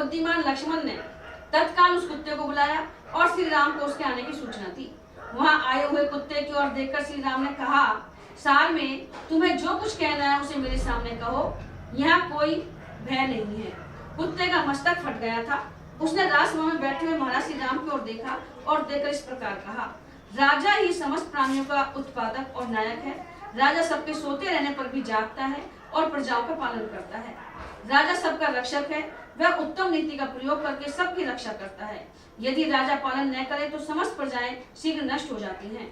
बुद्धिमान लक्ष्मण ने तत्काल उस कुत्ते को बुलाया और श्री राम को उसके आने की सूचना दी। वहां आए हुए कुत्ते की ओर देखकर श्री राम ने कहा, सार में तुम्हें जो कुछ कहना है उसे मेरे सामने कहो, यहाँ कोई भय नहीं है। कुत्ते का मस्तक फट गया था। उसने राजसभा में बैठे हुए महाराज श्री राम की ओर देखा और देखकर इस प्रकार कहा, राजा ही समस्त प्राणियों का उत्पादक और नायक है। राजा सबके सोते रहने पर भी जागता है और प्रजाओं का पालन करता है। राजा सबका रक्षक है, वह उत्तम नीति का प्रयोग करके सबकी रक्षा करता है। यदि राजा पालन न करे तो समस्त प्रजाएं शीघ्र नष्ट हो जाती हैं।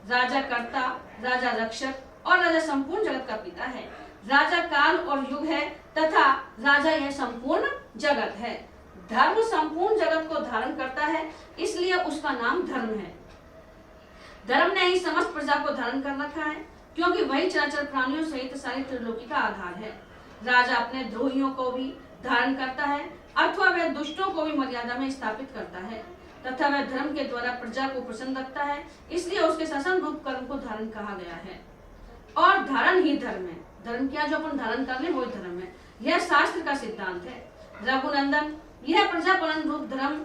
राजा कर्ता, राजा रक्षक और राजा संपूर्ण जगत का पिता है। राजा काल और युग है तथा राजा यह संपूर्ण जगत है। धर्म संपूर्ण जगत को धारण करता है, इसलिए उसका नाम धर्म है। धर्म ने ही समस्त प्रजा को धारण कर रखा है, क्योंकि वही चराचर प्राणियों सहित सारी त्रिलोकी का आधार है। राजा अपने द्रोहियों को भी धारण करता है अथवा वह दुष्टों को भी मर्यादा में स्थापित करता है तथा वह धर्म के द्वारा प्रजा को प्रसन्न रखता है, इसलिए उसके शासन रूप कर्म को धारण कहा गया है। और धारण ही धर्म है। धर्म क्या जो अपन धारण कर ले वही धर्म है। यह शास्त्र का सिद्धांत है। रघुनंदन, यह प्रजा पालन रूप धर्म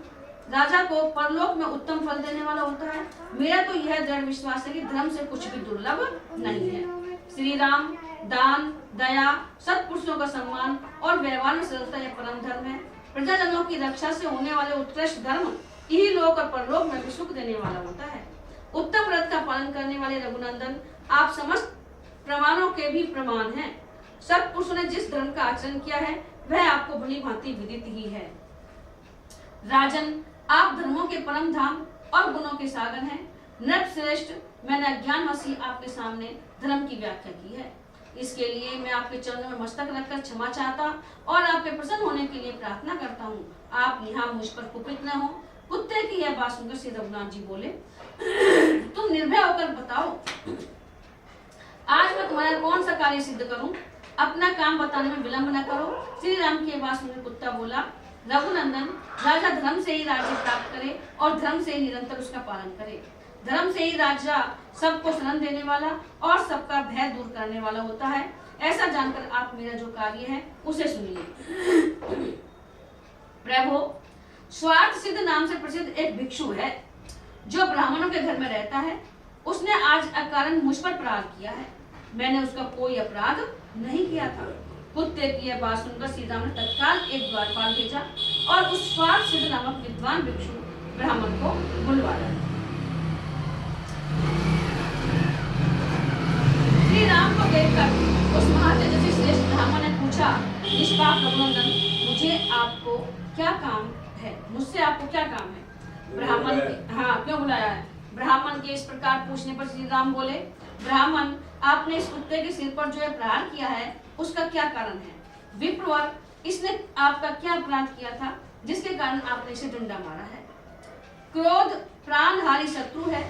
राजा को परलोक में उत्तम फल देने वाला होता है। मेरा तो यह दृढ़ विश्वास है कि धर्म से कुछ भी दुर्लभ नहीं है। श्री राम दान, दया, सत्पुरुषों का सम्मान और व्यवहार में सरलता यह परम धर्म है। प्रजाजनों की रक्षा से होने वाले उत्कृष्ट धर्म यही लोक और परलोक में भी सुख देने वाला होता है। उत्तम व्रत का पालन करने वाले रघुनंदन, आप समस्त प्रमाणों के भी प्रमाण हैं। सत्पुरुषों ने जिस धर्म का आचरण किया है वह आपको भली भांति विदित ही है। राजन, आप धर्मों के परम धाम और गुणों के सागर हैं। नृप श्रेष्ठ, मैंने अज्ञानवशी आपके सामने धर्म की व्याख्या की है। इसके लिए मैं आपके चरणों में मस्तक रखकर क्षमा चाहता और आपके प्रसन्न होने के लिए प्रार्थना करता हूँ। आप यहाँ मुझ पर कुपित न हो। कुत्ते की यह बात सुनकर श्री रघुनाथ जी बोले, तुम निर्भय होकर बताओ, आज मैं तुम्हारा कौन सा कार्य सिद्ध करूं? अपना काम बताने में विलंब न करो। श्री राम की बात सुनकर कुत्ता बोला, रघुनंदन, राजा धर्म से ही राज्य प्राप्त करे और धर्म से ही निरंतर उसका पालन करे। धर्म से ही राजा सबको शरण देने वाला और सबका भय दूर करने वाला होता है। ऐसा जानकर आप मेरा जो कार्य है उसे सुनिए। प्रभु, स्वार्थ सिद्ध नाम से प्रसिद्ध एक भिक्षु है जो ब्राह्मणों के घर में रहता है। उसने आज अकारण मुझ पर प्रहार किया है। मैंने उसका कोई अपराध नहीं किया था। कुत्ते की यह बात सुनकर श्री राम ने तत्काल एक द्वारपाल भेजा और उस स्वार्थ सिद्ध नामक विद्वान भिक्षु ब्राह्मण को बुलवाया। श्री राम को देखकर उस महातेजस्वी श्रेष्ठ ब्राह्मण ने पूछा, निष्पाप रघुनंदन, मुझे आपको क्या काम है? मुझसे आपको क्या काम है? ब्राह्मण, हाँ, क्यों बुलाया है? ब्राह्मण के इस प्रकार पूछने पर श्री राम बोले, ब्राह्मण, आपने इस कुत्ते के सिर पर जो है प्रहार किया है उसका क्या कारण है? विप्रवर, इसने आपका क्या अपराध किया था जिसके कारण आपने इसे डंडा मारा है? क्रोध प्राणहारी शत्रु है।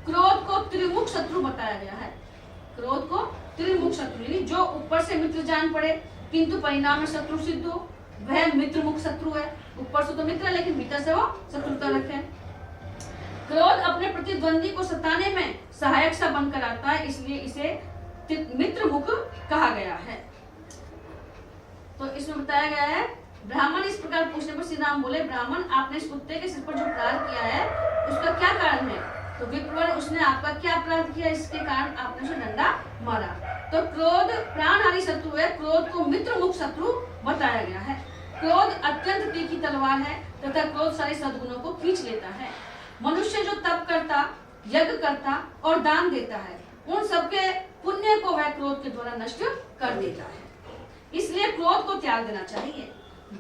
क्रोध को त्रिमुख शत्रु बताया गया है। क्रोध को त्रिमुख शत्रु, जो ऊपर से मित्र जान पड़े किंतु परिणाम में शत्रु सिद्ध हो, वह मित्रमुख शत्रु है। ऊपर से तो मित्र है लेकिन भीतर से वो शत्रुता रखे। क्रोध अपने प्रतिद्वंदी को सताने में सहायक सा बनकर आता है, इसलिए इसे मित्रमुख कहा गया है। तो इसमें बताया गया है, ब्राह्मण इस प्रकार पूछने पर श्री राम बोले, ब्राह्मण, आपने इस कुत्ते के सिर पर जो प्रहार किया है उसका क्या कारण है? तो विप्रवर, उसने आपका क्या अपराध किया इसके कारण आपने उसे डंडा मारा? तो क्रोध प्राणहारी शत्रु है। क्रोध को मित्रमुख शत्रु बताया गया है। क्रोध अत्यंत तीखी तलवार है तथा क्रोध सारे सद्गुणों को खींच लेता है। मनुष्य जो तप करता, यज्ञ करता और दान देता है, उन सबके पुण्य को वह क्रोध के द्वारा नष्ट कर देता है। इसलिए क्रोध को त्याग देना चाहिए।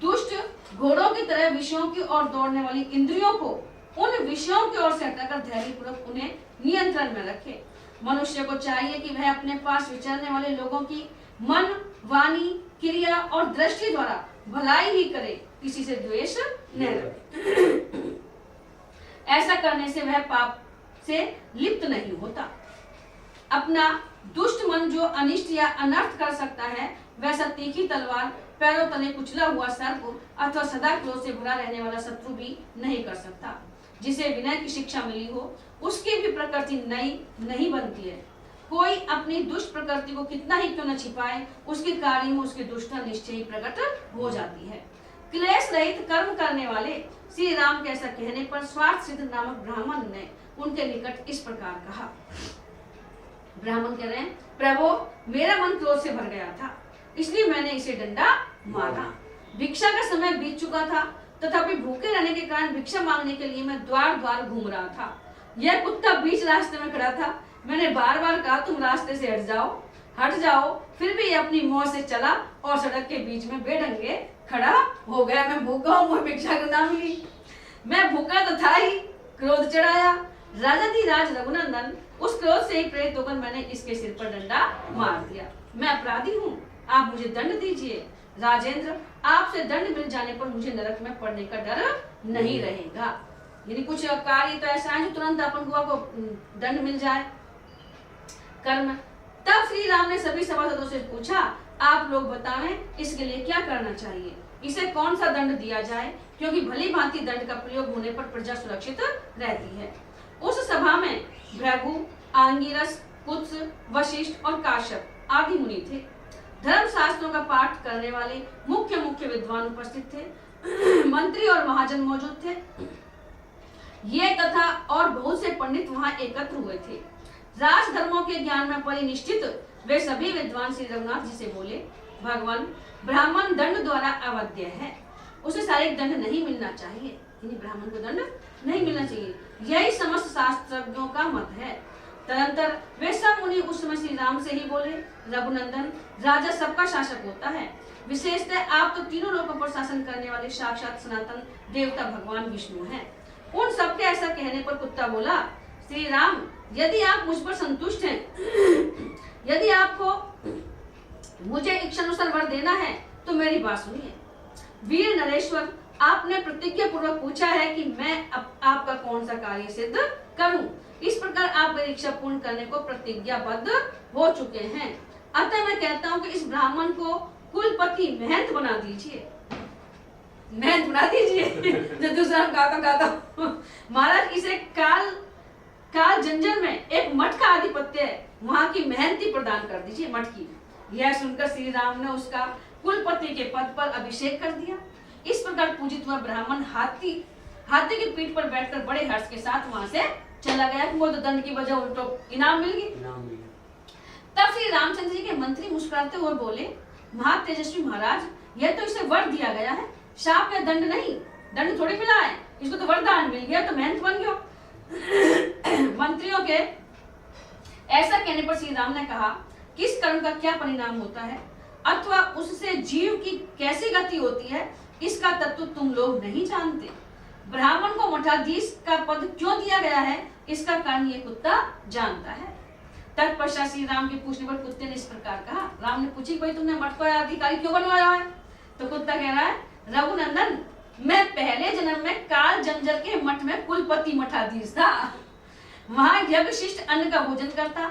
दुष्ट घोड़ों की तरह विषयों की ओर दौड़ने वाली इंद्रियों को उन विषयों की ओर से हटाकर धैर्यपूर्वक उन्हें नियंत्रण में रखे। मनुष्य को चाहिए कि वह अपने पास विचरने वाले लोगों की मन, वाणी, क्रिया और दृष्टि द्वारा भलाई ही करे, किसी से द्वेष न रखे। ऐसा करने से वह पाप से लिप्त नहीं होता। अपना दुष्ट मन जो अनिष्ट या अनर्थ कर सकता है, वैसा तीखी तलवार, पैरों तले कुचला हुआ सर्प अथवा सदा क्रोध से भरा रहने वाला शत्रु भी नहीं कर सकता। जिसे विनय की शिक्षा मिली हो, उसकी भी प्रकृति नई नहीं बनती है। कोई अपनी दुष्ट प्रकृति को कितना ही क्यों न छिपाए, उसके कार्य में उसकी दुष्टता निश्चय ही प्रकट हो जाती है। क्लेश रहित कर्म करने वाले श्री राम के ऐसा कहने पर स्वार्थ सिद्ध नामक ब्राह्मण ने उनके निकट इस प्रकार कहा। ब्राह्मण कह रहे हैं, प्रभु मेरा मन क्रोध से भर गया था, इसलिए मैंने इसे डंडा मारा। भिक्षा का समय बीत चुका था, तथापि भूखे रहने के कारण भिक्षा मांगने के लिए मैं द्वार द्वार घूम रहा था। यह कुत्ता बीच रास्ते में खड़ा था। मैंने बार बार कहा तुम रास्ते से हट जाओ, फिर भी ये अपनी मौत से चला और सड़क के बीच में बेढंगे खड़ा हो गया। मैं भूखा हूँ, मुझे भिक्षा को ना मिली। मैं भूखा तो था ही, क्रोध चढ़ाया। राजाधिराज रघुनंदन, उस क्रोध से ही प्रेरित होकर मैंने इसके सिर पर डंडा मार दिया। मैं अपराधी हूँ, आप मुझे दंड दीजिए। राजेंद्र, आपसे दंड मिल जाने पर मुझे नरक में पड़ने का डर नहीं रहेगा। यानी कुछ कार्य तो ऐसा है जो तुरंत अपन को दंड मिल जाए कर्म। तब श्री राम ने सभी सभासदों से पूछा, आप लोग बताएं इसके लिए क्या करना चाहिए, इसे कौन सा दंड दिया जाए, क्योंकि भली भांति दंड का प्रयोग होने पर प्रजा सुरक्षित रहती है। उस सभा में भृगु, आंगिरस, कुत्स, वशिष्ठ और काश्यप आदि मुनि थे। धर्म शास्त्रों का पाठ करने वाले मुख्य मुख्य विद्वान उपस्थित थे। मंत्री और महाजन मौजूद थे। ये तथा और बहुत से पंडित वहां एकत्र हुए थे। राजधर्मों के ज्ञान में परिनिष्ठित वे सभी विद्वान श्री रघुनाथ जी से बोले, भगवान, ब्राह्मण दंड द्वारा अवध्य है, उसे शारीरिक दंड नहीं मिलना चाहिए। ब्राह्मण को दंड नहीं मिलना चाहिए, यही समस्त शास्त्रज्ञों का मत है। तदंतर वे सब मुनि उस समय श्री राम से ही बोले, रघुनंदन, राजा सबका शासक होता है, विशेषतः आप तो तीनों लोगों पर शासन करने वाले साक्षात सनातन देवता भगवान विष्णु हैं। उन सबके ऐसा कहने पर कुत्ता बोला, श्री राम, यदि आप मुझ पर संतुष्ट हैं, यदि आपको मुझे इच्छानुसार वर देना है तो मेरी बात सुनिए। वीर नरेश्वर, आपने प्रतिज्ञा पूर्वक पूछा है कि मैं आपका कौन सा कार्य सिद्ध करूं। इस प्रकार आप मेरी इच्छा पूर्ण करने को प्रतिज्ञाबद्ध हो चुके हैं। अतः मैं कहता हूं कि इस ब्राह्मण को कुलपति महंत बना दीजिए। महंत बना दीजिए। जो दूसरा गाता महाराज, इसे काल जंजर में एक मठ का आधिपत्य है, वहां की महंती प्रदान कर दीजिए, मठ की। यह सुनकर श्री राम ने उसका कुलपति के पद पर अभिषेक कर दिया। इस प्रकार पूजित हुआ ब्राह्मण हाथी की पीठ पर बैठकर बड़े हर्ष के साथ वहां से चला गया। वो तो दंड की वजह उल्टो इनाम मिल गई। तब श्री रामचंद्र जी के मंत्री मुस्कुराते हुए बोले, महातेजस्वी महाराज, यह तो इसे वर दिया गया है, शाप या दंड नहीं। दंड थोड़ी मिला है, इसको तो वरदान मिल गया, तो महंत बन गया। मंत्रियों के ऐसा कहने पर श्री राम ने कहा, किस कर्म का क्या परिणाम होता है अथवा उससे जीव की कैसी गति होती है, इसका तत्व तुम लोग नहीं जानते। ब्राह्मण को मठाधीश का पद क्यों दिया गया है, इसका कारण ये कुत्ता जानता है। तत्पश्चात श्री राम के पूछने पर कुत्ते ने इस प्रकार कहा। राम ने पूछी, भाई तुमने मठ को अधिकारी क्यों बनवाया है? तो कुत्ता कह रहा है, रघुनंदन, मैं पहले जन्म में काल जंजर के मठ में कुलपति मठाधीश था। वहां यज्ञ शिष्ट अन्न का भोजन करता,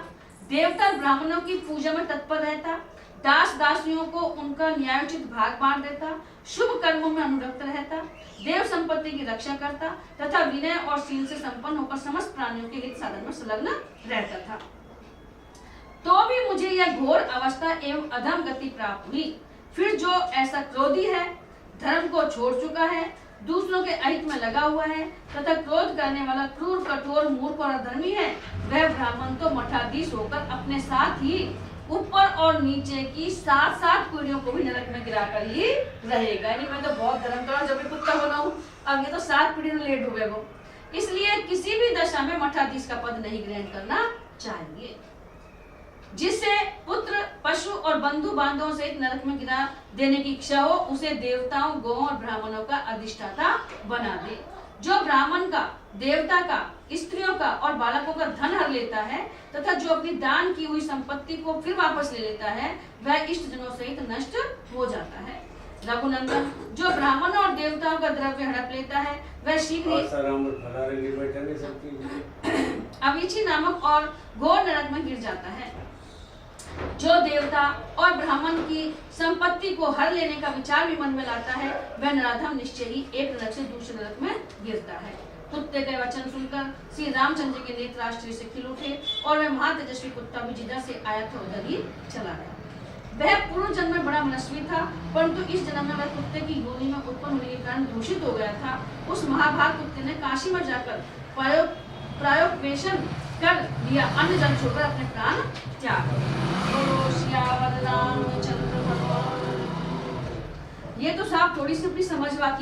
देवता ब्राह्मणों की पूजा में तत्पर रहता, दास दासियों को उनका न्यायोचित भाग बांट देता, शुभ कर्मों में अनुरक्त रहता, देव संपत्ति की रक्षा करता तथा विनय और शील से संपन्न होकर समस्त प्राणियों के हित साधन में संलग्न रहता था। तो भी मुझे यह घोर अवस्था एवं अधम गति प्राप्त हुई। फिर जो ऐसा क्रोधी है, धर्म को छोड़ चुका है, दूसरों के अहित में लगा हुआ है तथा क्रोध करने वाला क्रूर, कठोर, मूर्ख और अधर्मी है, वह ब्राह्मण तो मठाधीश होकर अपने साथ ही ऊपर और नीचे की 7 पीढ़ियों को भी नरक में गिरा कर ही रहेगा। यानी मैं तो बहुत धर्म करा, जब भी कुत्ता बनाऊं, अब ये तो 7 पीढ़ी में लेट डूबे वो। इसलिए किसी भी दशा में मठाधीश का पद नहीं ग्रहण करना चाहिए। जिससे पुत्र, पशु और बंधु बांधवों सहित नरक में गिरा देने की इच्छा हो, उसे देवताओं, गौ और ब्राह्मणों का अधिष्ठाता बना दे। जो ब्राह्मण का, देवता का, स्त्रियों का और बालकों का धन हर लेता है तथा जो अपनी दान की हुई संपत्ति को फिर वापस ले लेता है, वह इष्ट जनों सहित नष्ट हो जाता है। रघुनंदन, जो ब्राह्मण और देवताओं का द्रव्य हड़प लेता है, वह शीघ्र अविची नामक और घोर नरक में गिर जाता है। जो देवता और ब्राह्मण की संपत्ति को हर लेने का विचार भी मन में लाता है, वह नराधम निश्चय ही एक नरक से दूसरे नरक में गिरता है। कुत्ते के वचन सुनकर श्री रामचंद्र के नेत्र आश्चर्य से खिल उठे और वह महातेजस्वी कुत्ता भी जिधर से आया था उधर ही चला गया। वह पूर्व जन्म में बड़ा मनस्वी था, परंतु इस जन्म में वह कुत्ते की योनि में उत्पन्न होने के कारण दूषित हो गया था। उस महाभाग कुत्ते ने काशी में जाकर प्रायोपवेशन कर लिया, अन्न जल छोड़कर अपने प्राण त्याग दिए। बोलो सियावर रामचंद्र भगवान। ये तो साहब थोड़ी सी अपनी समझ बाकी